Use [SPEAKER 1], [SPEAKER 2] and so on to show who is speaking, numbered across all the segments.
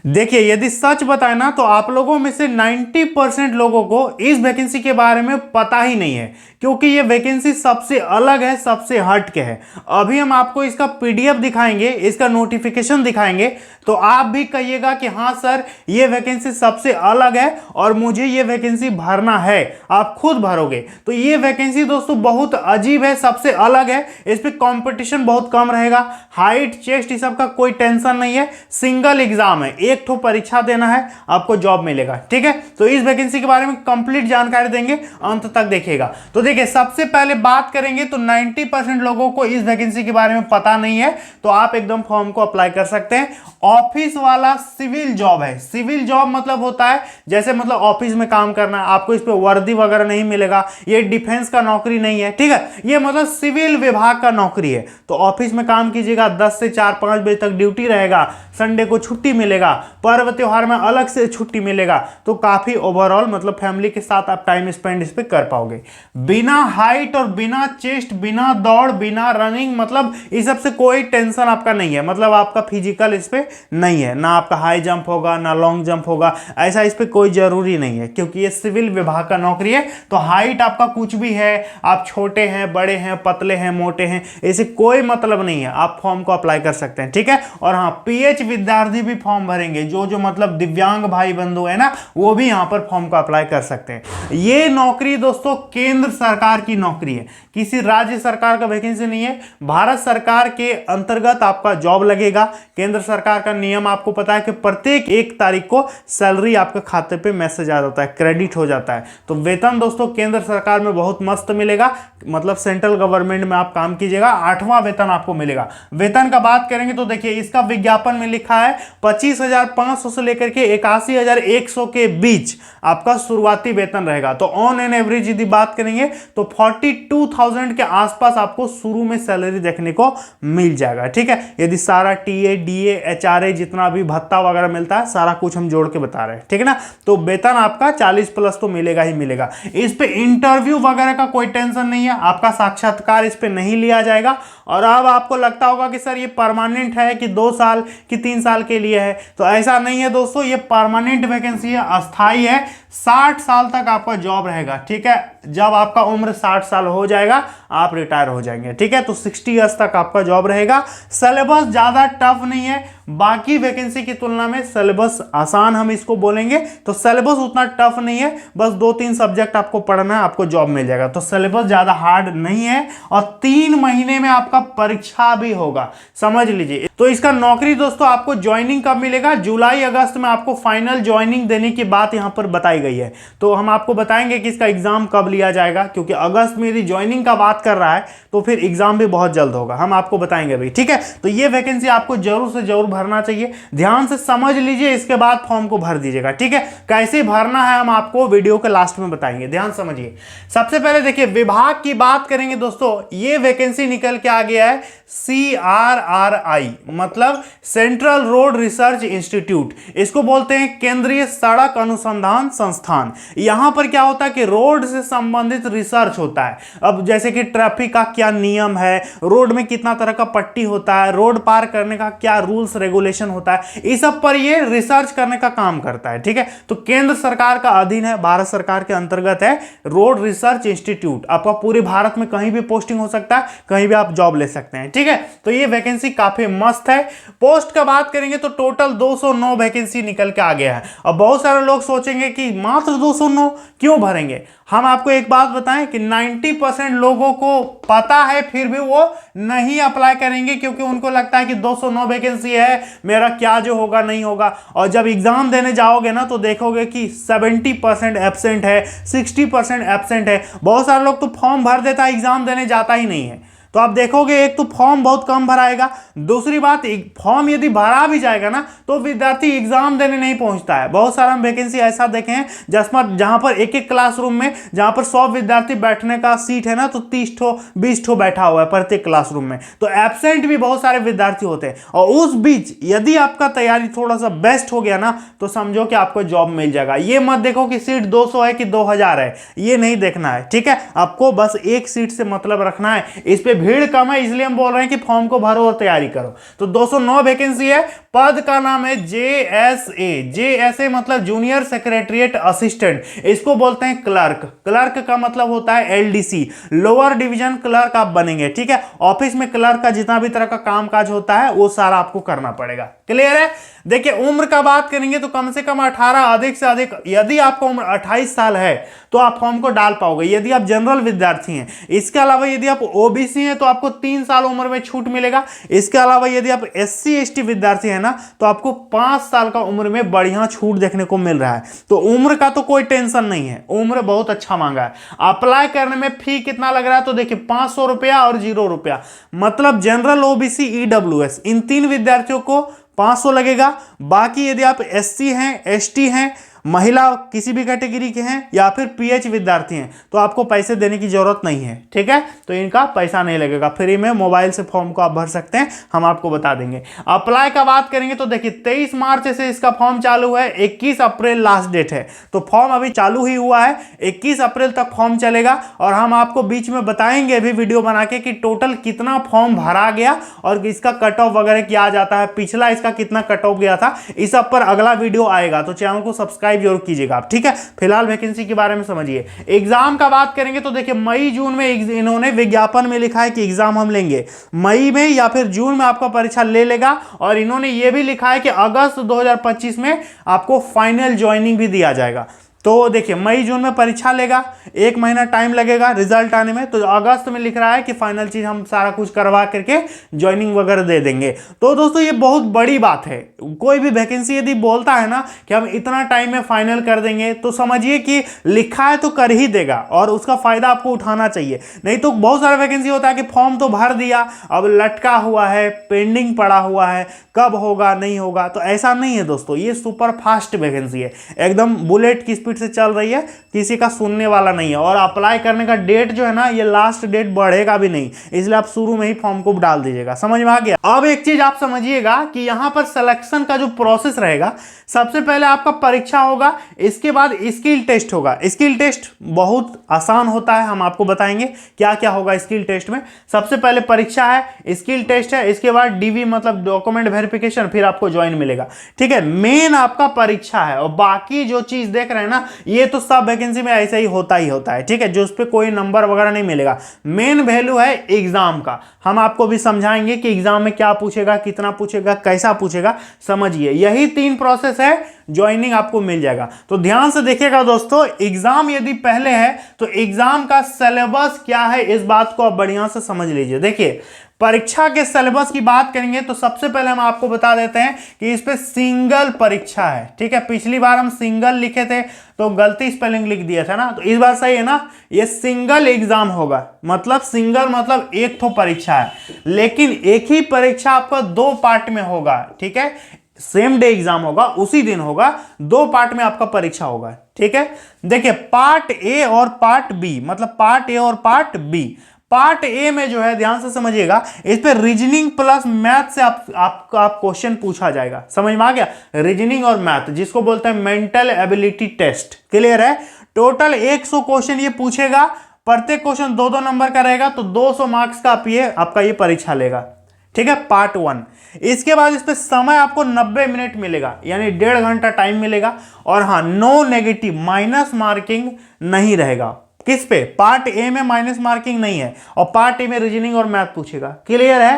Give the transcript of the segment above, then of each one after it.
[SPEAKER 1] देखिए यदि सच बताए ना तो आप लोगों में से 90% लोगों को इस वैकेंसी के बारे में पता ही नहीं है, क्योंकि ये वैकेंसी सबसे अलग है, सबसे हट के है। अभी हम आपको इसका पीडीएफ दिखाएंगे, इसका नोटिफिकेशन दिखाएंगे, तो आप भी कहिएगा कि हाँ सर ये वैकेंसी सबसे अलग है और मुझे ये वैकेंसी भरना है, आप खुद भरोगे। तो ये वैकेंसी दोस्तों बहुत अजीब है, सबसे अलग है, इस पे कंपटीशन बहुत कम रहेगा। हाइट चेस्ट इस सब का कोई टेंशन नहीं है, सिंगल एग्जाम है, एक ठो परीक्षा देना है, आपको जॉब मिलेगा। ठीक है, तो इस वैकेंसी के बारे में कंप्लीट जानकारी देंगे, अंत तक देखिएगा। तो देखिए सबसे पहले बात करेंगे तो 90% लोगों को इस वैकेंसी के बारे में पता नहीं है, तो आप एकदम फॉर्म को अप्लाई कर सकते हैं। ऑफिस वाला सिविल जॉब है। सिविल जॉब मतलब होता है जैसे मतलब ऑफिस में काम करना है, आपको इस पे वर्दी वगैरह नहीं मिलेगा, ये डिफेंस का नौकरी नहीं है। ठीक है, ये मतलब सिविल विभाग का नौकरी है। तो ऑफिस में काम कीजिएगा, 10 से 4-5 बजे तक ड्यूटी रहेगा, संडे को छुट्टी मिलेगा, पर्व त्योहार में अलग से छुट्टी मिलेगा, तो काफी ओवरऑल मतलब फैमिली के साथ आप टाइम स्पेंड इस पे कर पाओगे। बिना हाइट और बिना चेस्ट, बिना दौड़, बिना रनिंग, मतलब इस सब से कोई टेंशन आपका नहीं है, मतलब आपका फिजिकल इस पे नहीं है, ना आपका हाई जंप होगा ना लॉन्ग जंप होगा, ऐसा इस पे कोई जरूरी नहीं है, क्योंकि ये सिविल विभाग का नौकरी है। तो हाइट आपका कुछ भी है, आप छोटे हैं, बड़े हैं, पतले हैं, मोटे हैं, ऐसे कोई मतलब नहीं है, आप फॉर्म को अप्लाई कर सकते हैं। ठीक है, और हाँ पीएच विद्यार्थी भी फॉर्म भरेंगे, जो मतलब दिव्यांग भाई बंधु है ना, वो भी यहाँ पर फॉर्म को अप्लाई कर सकते हैं। ये नौकरी दोस्तों केंद्र सरकार की नौकरी है, किसी राज्य सरकार का वैकेंसी नहीं है, भारत सरकार के अंतर्गत आपका जॉब लगेगा। केंद्र सरकार का नियम आपको पता है कि प्रत्येक 1 तारीख को सैलरी आपके खाते पे मैसेज आ जाता है, क्रेडिट हो जाता है। तो वेतन दोस्तों केंद्र सरकार में बहुत मस्त मिलेगा, मतलब सेंट्रल गवर्नमेंट में आप काम कीजिएगा, 8वां वेतन आपको मिलेगा। वेतन का बात करेंगे तो देखिए इसका विज्ञापन में लिखा है 25,500 से लेकर के 81,100 के बीच आपका शुरुआती वेतन रहेगा। तो ऑन एन एवरेज यदि बात करेंगे तो 42,000 के आसपास आपको शुरू में सैलरी देखने को मिल जाएगा। ठीक है, यदि सारा टीए, डीए, एचआरए जितना भी भत्ता वगैरह मिलता है सारा कुछ हम जोड़ के बता रहे हैं। ठीक है ना, तो वेतन आपका 40 प्लस तो मिलेगा ही मिलेगा। इस पे इंटरव्यू वगैरह का कोई टेंशन नहीं है, आपका साक्षात्कार इस पे नहीं लिया जाएगा। और अब आपको लगता होगा कि सर ये परमानेंट है कि 2 साल कि 3 साल के लिए है, तो ऐसा नहीं है दोस्तों, ये परमानेंट वैकेंसी है, अस्थाई है, 60 साल तक आपका जॉब रहेगा। ठीक है, जब आपका उम्र 60 साल हो जाएगा आप रिटायर हो जाएंगे। ठीक है, तो 60 ईयर्स तक आपका जॉब रहेगा। सिलेबस ज्यादा टफ नहीं है, बाकी वैकेंसी की तुलना में सिलेबस आसान हम इसको बोलेंगे, तो सिलेबस उतना टफ नहीं है, बस 2-3 सब्जेक्ट आपको पढ़ना है, आपको जॉब मिल जाएगा। तो सिलेबस ज्यादा हार्ड नहीं है और 3 महीने में आपका परीक्षा भी होगा, समझ लीजिए। तो इसका नौकरी दोस्तों आपको ज्वाइनिंग कब मिलेगा, जुलाई अगस्त में आपको फाइनल ज्वाइनिंग देने की बात यहां पर बताई गई है। तो हम आपको बताएंगे कि इसका एग्जाम कब लिया जाएगा, क्योंकि अगस्त में यदि ज्वाइनिंग का बात कर रहा है तो फिर एग्जाम भी बहुत जल्द होगा, हम आपको बताएंगे भाई। ठीक है, तो ये वैकेंसी आपको जरूर से जरूर भरना चाहिए, ध्यान से समझ लीजिए, इसके बाद फॉर्म को भर दीजिएगा। ठीक है, कैसे भरना है हम आपको वीडियो के लास्ट में बताएंगे, ध्यान समझिए। सबसे पहले देखिए विभाग की बात करेंगे दोस्तों, ये वैकेंसी निकल के आ गया है CRRI, मतलब सेंट्रल रोड रिसर्च इंस्टीट्यूट, इसको बोलते हैं केंद्रीय सड़क अनुसंधान संस्थान। यहां पर क्या होता है कि रोड से संबंधित रिसर्च होता है। अब जैसे कि ट्रैफिक का क्या नियम है, रोड में कितना तरह का पट्टी होता है, रोड पार करने का क्या रूल्स रेगुलेशन होता है, इस सब पर ये रिसर्च करने का काम करता है। ठीक है, तो केंद्र सरकार का अधीन है, भारत सरकार के अंतर्गत है रोड रिसर्च इंस्टीट्यूट। आपका पूरे भारत में कहीं भी पोस्टिंग हो सकता है, कहीं भी आप जॉब ले सकते हैं। ठीक है, तो ये वैकेंसी काफी मस्त है। पोस्ट का बात करेंगे तो टोटल 209 वैकेंसी निकल के आ गया है। अब बहुत सारे लोग सोचेंगे कि मात्र 209 क्यों भरेंगे। हम आपको एक बात बताएं कि 90% लोगों को पता है फिर भी वो नहीं अप्लाई करेंगे, क्योंकि उनको लगता है कि 209 वैकेंसी है, मेरा क्या जो होगा नहीं होगा। और जब एग्जाम देने जाओगे ना तो देखोगे कि 70% एब्सेंट है, 60% एब्सेंट है। बहुत सारे लोग तो फॉर्म भर देता है, एग्जाम देने जाता ही नहीं है। तो आप देखोगे एक तो फॉर्म बहुत कम भराएगा, दूसरी बात फॉर्म यदि भरा भी जाएगा ना तो विद्यार्थी एग्जाम देने नहीं पहुंचता है। बहुत सारा हम वैकेंसी ऐसा देखे हैं जहां पर एक क्लासरूम में जहां पर 100 विद्यार्थी बैठने का सीट है ना तो 30 ठो 20 ठो बैठा हुआ है प्रत्येक क्लासरूम में, तो एब्सेंट भी बहुत सारे विद्यार्थी होते हैं। और उस बीच यदि आपका तैयारी थोड़ा सा बेस्ट हो गया ना तो समझो कि आपको जॉब मिल जाएगा। ये मत देखो कि सीट 200 है कि 2000 है, ये नहीं देखना है। ठीक है, आपको बस एक सीट से मतलब रखना है, इस पे भीड़ कम है इसलिए हम बोल रहे हैं कि फॉर्म को भरो और तैयारी करो। तो 209 वैकेंसी है। पद का नाम है JSA मतलब जूनियर सेक्रेटरीट असिस्टेंट, इसको बोलते हैं क्लर्क। क्लर्क का मतलब होता है LDC, लोअर डिवीजन क्लर्क आप बनेंगे, ठीक है। ऑफिस में क्लर्क का जितना भी तरह का काम काज होता है वो सारा आपको करना पड़ेगा। क्लियर है। देखिए उम्र का बात करेंगे तो कम से कम 18, अधिक से अधिक यदि आपका उम्र 28 साल है तो आप फॉर्म को डाल पाओगे, यदि आप जनरल विद्यार्थी हैं। इसके अलावा यदि आप OBC हैं तो आपको 3 साल उम्र में छूट मिलेगा। इसके अलावा यदि आप SC ST विद्यार्थी हैं ना तो आपको 5 साल का उम्र में बढ़िया छूट देखने को मिल रहा है। तो उम्र का तो कोई टेंशन नहीं है, उम्र बहुत अच्छा मांगा है। अप्लाई करने में फी कितना लग रहा है तो देखिए 500 रुपया और 0 रुपया, मतलब जनरल OBC EWS इन 3 विद्यार्थियों को 500 लगेगा। बाकी यदि आप SC हैं ST हैं, महिला किसी भी कैटेगरी के हैं या फिर PH विद्यार्थी हैं तो आपको पैसे देने की जरूरत नहीं है, ठीक है। तो इनका पैसा नहीं लगेगा, फ्री में मोबाइल से फॉर्म को आप भर सकते हैं, हम आपको बता देंगे। अप्लाई का बात करेंगे तो देखिए 23 मार्च से इसका फॉर्म चालू है, 21 अप्रैल लास्ट डेट है। तो फॉर्म अभी चालू ही हुआ है, 21 अप्रैल तक फॉर्म चलेगा और हम आपको बीच में बताएंगे अभी वीडियो बना के कि टोटल कितना फॉर्म भरा गया और इसका कट ऑफ वगैरह किया जाता है, पिछला इसका कितना कट ऑफ गया था, इस सब पर अगला वीडियो आएगा। तो चैनल को सब्सक्राइब जरूर कीजिएगा आप, ठीक है। फिलहाल वैकेंसी के बारे में समझिए। एग्जाम का बात करेंगे तो देखिए मई जून में इन्होंने विज्ञापन में लिखा है कि एग्जाम हम लेंगे मई में या फिर जून में आपका परीक्षा ले लेगा, और इन्होंने ये भी लिखा है कि अगस्त 2025 में आपको फाइनल ज्वाइनिंग भी दिया जाएगा। तो देखिए मई जून में परीक्षा लेगा, 1 महीना टाइम लगेगा रिजल्ट आने में, तो अगस्त में लिख रहा है कि फाइनल चीज हम सारा कुछ करवा करके ज्वाइनिंग वगैरह दे देंगे। तो दोस्तों ये बहुत बड़ी बात है। कोई भी वैकेंसी यदि बोलता है ना कि हम इतना टाइम में फाइनल कर देंगे तो समझिए कि लिखा है तो कर ही देगा और उसका फायदा आपको उठाना चाहिए। नहीं तो बहुत सारा वैकेंसी होता है कि फॉर्म तो भर दिया, अब लटका हुआ है, पेंडिंग पड़ा हुआ है, कब होगा नहीं होगा। तो ऐसा नहीं है दोस्तों, ये सुपर फास्ट वैकेंसी है, एकदम बुलेट की से चल रही है, किसी का सुनने वाला नहीं है। और अप्लाई करने का डेट जो है ना ये लास्ट डेट बढ़ेगा भी नहीं, इसलिए आप शुरू में ही फॉर्म को डाल दीजिएगा। समझ में आ गया। अब एक चीज आप समझिएगा कि यहां पर सिलेक्शन का जो प्रोसेस रहेगा, सबसे पहले आपका परीक्षा होगा, इसके बाद स्किल टेस्ट होगा। स्किल टेस्ट बहुत आसान होता है, हम आपको बताएंगे क्या क्या होगा स्किल टेस्ट में। सबसे पहले परीक्षा है, स्किल टेस्ट है, इसके बाद DV मतलब डॉक्यूमेंट वेरिफिकेशन, फिर आपको ज्वाइन मिलेगा, ठीक है। मेन आपका परीक्षा है और बाकी जो चीज देख रहे हैं ना ये तो सब वैकेंसी में ऐसा ही होता है, ठीक है, जो उस पे कोई नंबर वगैरह नहीं मिलेगा। मेन वैल्यू है एग्जाम का, हम आपको भी समझाएंगे कि एग्जाम में क्या पूछेगा, कितना पूछेगा, कैसा पूछेगा, समझिए। यही 3 प्रोसेस है, ज्वाइनिंग आपको मिल जाएगा। तो ध्यान से देखिएगा दोस्तों, एग्जाम यदि पहले है तो एग्जाम का सिलेबस क्या है इस बात को आप बढ़िया से समझ लीजिए। देखिए परीक्षा के सिलेबस की बात करेंगे तो सबसे पहले हम आपको बता देते हैं कि इस पे सिंगल परीक्षा है, ठीक है। पिछली बार हम सिंगल लिखे थे तो गलती स्पेलिंग लिख दिया था ना, तो इस बार सही है ना, ये सिंगल एग्जाम होगा। मतलब सिंगल मतलब एक तो परीक्षा है, लेकिन एक ही परीक्षा आपका 2 पार्ट में होगा, ठीक है। सेम डे एग्जाम होगा, उसी दिन होगा, 2 पार्ट में आपका परीक्षा होगा, ठीक है। देखिए पार्ट ए और पार्ट बी, मतलब पार्ट ए और पार्ट बी। पार्ट ए में जो है ध्यान से समझिएगा, इस पे रीजनिंग प्लस मैथ से आपका क्वेश्चन पूछा जाएगा। समझ में आ गया। रीजनिंग और मैथ जिसको बोलते हैं मेंटल एबिलिटी टेस्ट। क्लियर है। टोटल 100 क्वेश्चन ये पूछेगा, प्रत्येक क्वेश्चन 2-2 नंबर का रहेगा, तो 200 मार्क्स का आपका ये परीक्षा लेगा, ठीक है, पार्ट 1। इसके बाद इस पे समय आपको 90 मिनट मिलेगा, यानी 1.5 घंटा टाइम मिलेगा। और हाँ, नो नेगेटिव माइनस मार्किंग नहीं रहेगा। किस पे? पार्ट ए में माइनस मार्किंग नहीं है और पार्ट ए में रीजनिंग और मैथ पूछेगा। क्लियर है।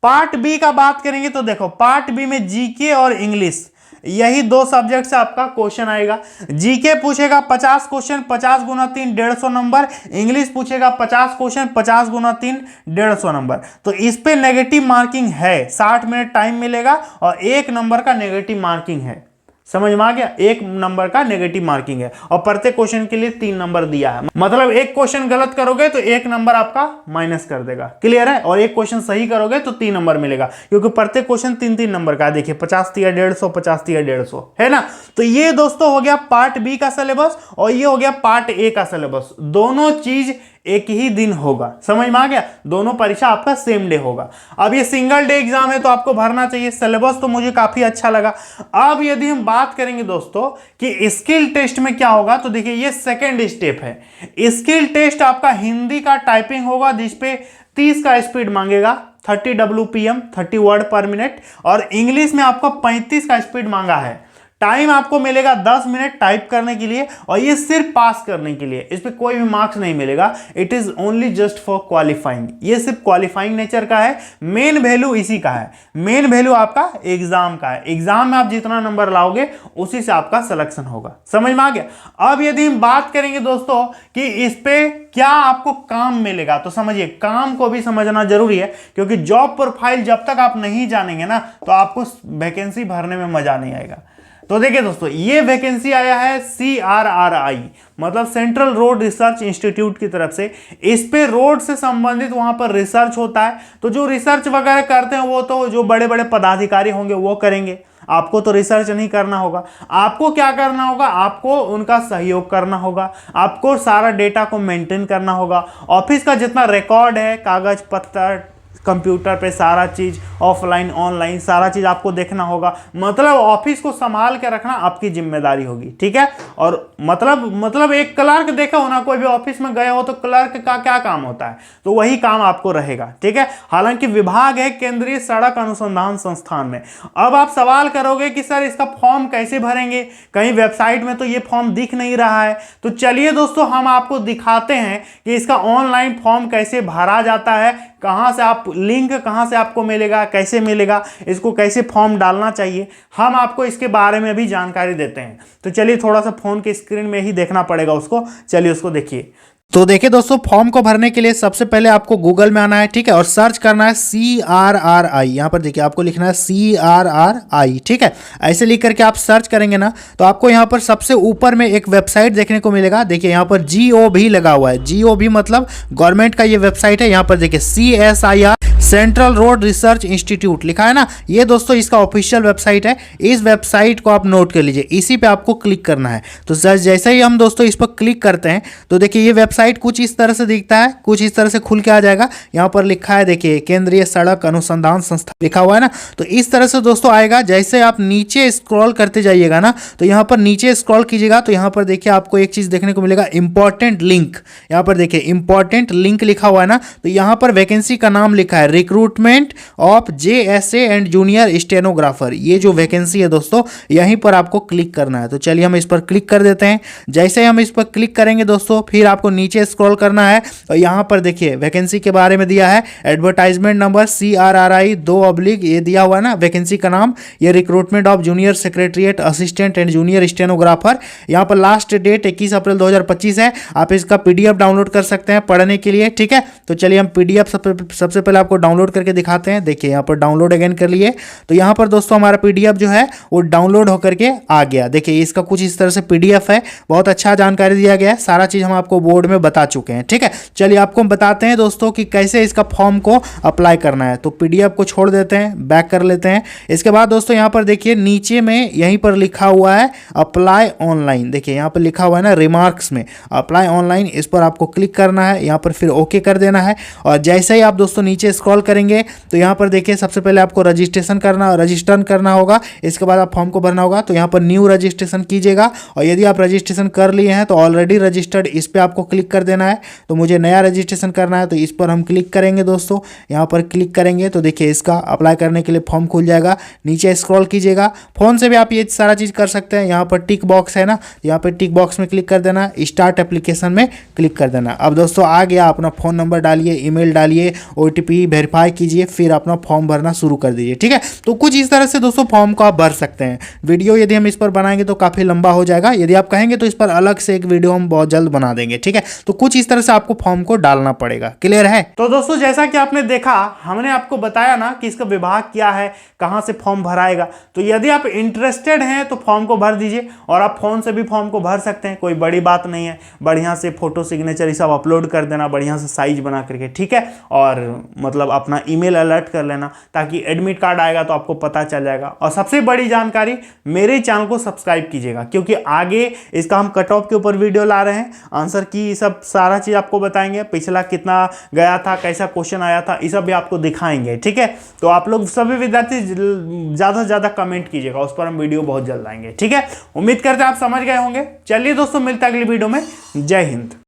[SPEAKER 1] पार्ट बी का बात करेंगे तो देखो पार्ट बी में जीके और इंग्लिश, यही 2 सब्जेक्ट से आपका क्वेश्चन आएगा। जीके पूछेगा 50 क्वेश्चन, 50 गुना 3 150 नंबर। इंग्लिश पूछेगा 50 क्वेश्चन, 50 गुना 3 150 नंबर। तो इस पे नेगेटिव मार्किंग है, 60 मिनट टाइम मिलेगा और 1 नंबर का नेगेटिव मार्किंग है। समझ में आ गया। 1 नंबर का नेगेटिव मार्किंग है और प्रत्येक क्वेश्चन के लिए 3 नंबर दिया है। मतलब एक क्वेश्चन गलत करोगे तो 1 नंबर आपका माइनस कर देगा। क्लियर है। और एक क्वेश्चन सही करोगे तो 3 नंबर मिलेगा, क्योंकि प्रत्येक क्वेश्चन 3-3 नंबर का। देखिए 50 या 150, 50 या 150, है ना। तो ये दोस्तों हो गया पार्ट बी का सिलेबस और ये हो गया पार्ट ए का सिलेबस। दोनों चीज एक ही दिन होगा। समझ में आ गया। दोनों परीक्षा आपका सेम डे होगा। अब ये सिंगल डे एग्जाम है तो आपको भरना चाहिए। सिलेबस तो मुझे काफी अच्छा लगा। अब यदि हम बात करेंगे दोस्तों कि स्किल टेस्ट में क्या होगा, तो देखिए ये सेकेंड स्टेप है। स्किल टेस्ट आपका हिंदी का टाइपिंग होगा, जिसपे 30 का स्पीड मांगेगा, 30 WPM 30 वर्ड पर मिनट, और इंग्लिश में आपको 35 का स्पीड मांगा है। टाइम आपको मिलेगा 10 मिनट टाइप करने के लिए, और ये सिर्फ पास करने के लिए, इस पर कोई भी मार्क्स नहीं मिलेगा। It is only just for qualifying, ये सिर्फ क्वालिफाइंग नेचर का है। मेन वैल्यू इसी का है, मेन वैल्यू आपका एग्जाम का है। एग्जाम में आप जितना नंबर लाओगे उसी से आपका सिलेक्शन होगा। समझ में आ गया। अब यदि हम बात करेंगे दोस्तों कि इस पे क्या आपको काम मिलेगा, तो समझिए काम को भी समझना जरूरी है, क्योंकि जॉब प्रोफाइल जब तक आप नहीं जानेंगे ना तो आपको वैकेंसी भरने में मजा नहीं आएगा। तो देखिए दोस्तों, ये वैकेंसी आया है CRRI, मतलब सेंट्रल रोड रिसर्च इंस्टीट्यूट की तरफ से। इस पे रोड से संबंधित वहां पर रिसर्च होता है। तो जो रिसर्च वगैरह करते हैं वो तो जो बड़े बड़े पदाधिकारी होंगे वो करेंगे, आपको तो रिसर्च नहीं करना होगा। आपको क्या करना होगा, आपको उनका सहयोग करना होगा, आपको सारा डेटा को मेंटेन करना होगा। ऑफिस का जितना रिकॉर्ड है, कागज पत्तर, कंप्यूटर पे सारा चीज, ऑफलाइन ऑनलाइन सारा चीज आपको देखना होगा। मतलब ऑफिस को संभाल के रखना आपकी जिम्मेदारी होगी, ठीक है। और मतलब एक क्लर्क देखा हो ना, कोई भी ऑफिस में गए हो तो क्लर्क का क्या काम होता है, तो वही काम आपको रहेगा, ठीक है। हालांकि विभाग है केंद्रीय सड़क अनुसंधान संस्थान में। अब आप सवाल करोगे कि सर इसका फॉर्म कैसे भरेंगे, कहीं वेबसाइट में तो ये फॉर्म दिख नहीं रहा है। तो चलिए दोस्तों, हम आपको दिखाते हैं कि इसका ऑनलाइन फॉर्म कैसे भरा जाता है, कहां से आप लिंक कहां से आपको मिलेगा, कैसे मिलेगा, इसको कैसे फॉर्म डालना चाहिए, हम आपको इसके बारे में भी जानकारी देते हैं। तो चलिए थोड़ा सा फोन के स्क्रीन में ही देखना पड़ेगा उसको, चलिए उसको देखिए। तो देखिए दोस्तों, फॉर्म को भरने के लिए सबसे पहले आपको गूगल में आना है, ठीक है, और सर्च करना है CRRI। यहाँ पर देखिए आपको लिखना है CRRI, ठीक है। ऐसे लिख करके आप सर्च करेंगे ना तो आपको यहाँ पर सबसे ऊपर में एक वेबसाइट देखने को मिलेगा। देखिए यहाँ पर GOV लगा हुआ है, GOV मतलब गवर्नमेंट का ये वेबसाइट है। यहाँ पर देखिए CSIR central road research institute लिखा है ना, ये दोस्तों इसका ऑफिशियल वेबसाइट है। इस वेबसाइट को आप नोट कर लीजिए, इसी पे आपको क्लिक करना है। तो जैसे ही हम दोस्तों इस पर क्लिक करते हैं तो देखिए ये वेबसाइट कुछ इस तरह से दिखता है, कुछ इस तरह से खुल के आ जाएगा। यहाँ पर लिखा है देखिए केंद्रीय सड़क अनुसंधान संस्थान लिखा हुआ है ना, तो इस तरह से दोस्तों आएगा। जैसे आप नीचे स्क्रॉल करते जाइएगा ना तो यहाँ पर नीचे स्क्रॉल कीजिएगा तो यहाँ पर देखिए आपको एक चीज देखने को मिलेगा, इंपॉर्टेंट लिंक। यहाँ पर देखिए इंपॉर्टेंट लिंक लिखा हुआ है ना, तो यहाँ पर वैकेंसी का नाम लिखा है recruitment of JSA and junior stenographer. ये जो वैकेंसी है दोस्तों, यहीं पर आपको क्लिक करना है। तो चलिए हम इस पर क्लिक कर देते हैं। जैसे हम इस पर क्लिक करेंगे दोस्तों, फिर आपको नीचे स्क्रॉल करना है और यहाँ पर देखिए वैकेंसी के बारे में दिया है, एडवर्टाइजमेंट नंबर CRRI 2/ ये दिया हुआ है ना, वैकेंसी का नाम ये recruitment of junior secretariat assistant and junior stenographer. यहाँ पर लास्ट डेट 21 अप्रैल 2025 है। आप इसका PDF डाउनलोड कर सकते हैं पढ़ने के लिए, ठीक है। तो चलिए हम PDF सबसे पहले आपको डाउनलोड करके दिखाते हैं। देखिए यहाँ पर डाउनलोड अगेन कर लिए, तो यहाँ पर दोस्तों हमारा PDF जो है वो डाउनलोड होकर के आ गया। देखिए इसका कुछ इस तरह से PDF है, बहुत अच्छा जानकारी दिया गया है, सारा चीज हम आपको बोर्ड में बता चुके हैं, ठीक है। चलिए आपको बताते हैं दोस्तों कि कैसे इसका फॉर्म को अप्लाई करना है। तो PDF को छोड़ देते हैं, बैक कर लेते हैं। इसके बाद दोस्तों यहाँ पर देखिए नीचे में यहीं पर लिखा हुआ है अप्लाई ऑनलाइन। देखिए यहाँ पर लिखा हुआ है ना रिमार्क्स में अप्लाई ऑनलाइन, इस पर आपको क्लिक करना है, यहाँ पर फिर ओके कर देना है। और जैसे ही आप दोस्तों नीचे स्क्रॉल करेंगे तो यहाँ पर देखिए सबसे पहले आपको रजिस्टर करना होगा। इसके बाद आप फॉर्म को भरना होगा, तो यहाँ पर न्यू रजिस्ट्रेशन कीजिएगा। और यदि आप रजिस्ट्रेशन कर लिए हैं तो ऑलरेडी रजिस्टर्ड इस पर आपको क्लिक कर देना है। तो मुझे नया रजिस्ट्रेशन करना है तो इस पर हम क्लिक करेंगे दोस्तों। यहाँ पर क्लिक करेंगे तो देखिए इसका अप्लाई करने के लिए फॉर्म खुल जाएगा। नीचे स्क्रॉल कीजिएगा, फोन से भी आप ये सारा चीज़ कर सकते हैं। यहाँ पर टिक बॉक्स है ना, यहाँ पर टिक बॉक्स में क्लिक कर देना, स्टार्ट एप्लीकेशन में क्लिक कर देना। अब दोस्तों आ गया, अपना फ़ोन नंबर डालिए, ईमेल डालिए, OTP वेरीफाई कीजिए, फिर अपना फॉर्म भरना शुरू कर दीजिए, ठीक है। तो कुछ इस तरह से दोस्तों फॉर्म को आप भर सकते हैं। वीडियो यदि हम इस पर बनाएंगे तो काफ़ी लंबा हो जाएगा, यदि आप कहेंगे तो इस पर अलग से एक वीडियो हम बहुत जल्द बना देंगे, ठीक है। तो कुछ इस तरह से आपको फॉर्म को डालना पड़ेगा, क्लियर है। तो दोस्तों जैसा कि आपने देखा, हमने आपको बताया ना कि इसका विभाग क्या है, कहां से फॉर्म भराएगा। तो यदि आप इंटरेस्टेड हैं तो फॉर्म को भर दीजिए, और आप फोन से भी फॉर्म को भर सकते हैं, कोई बड़ी बात नहीं है। बढ़िया से फोटो सिग्नेचर ये सब अपलोड कर देना, बढ़िया से साइज बना करके, ठीक है। और मतलब अपना ईमेल अलर्ट कर लेना, ताकि एडमिट कार्ड आएगा तो आपको पता चल जाएगा। और सबसे बड़ी जानकारी, मेरे चैनल को सब्सक्राइब कीजिएगा, क्योंकि आगे इसका हम कट ऑफ के ऊपर वीडियो ला रहे हैं, आंसर की सब सारा चीज आपको बताएंगे, पिछला कितना गया था, कैसा क्वेश्चन आया था, ये सब भी आपको दिखाएंगे, ठीक है। तो आप लोग सभी विद्यार्थी ज्यादा से ज्यादा कमेंट कीजिएगा, उस पर हम वीडियो बहुत जल्द आएंगे, ठीक है। उम्मीद करते हैं आप समझ गए होंगे। चलिए दोस्तों, मिलते हैं अगली वीडियो में। जय हिंद।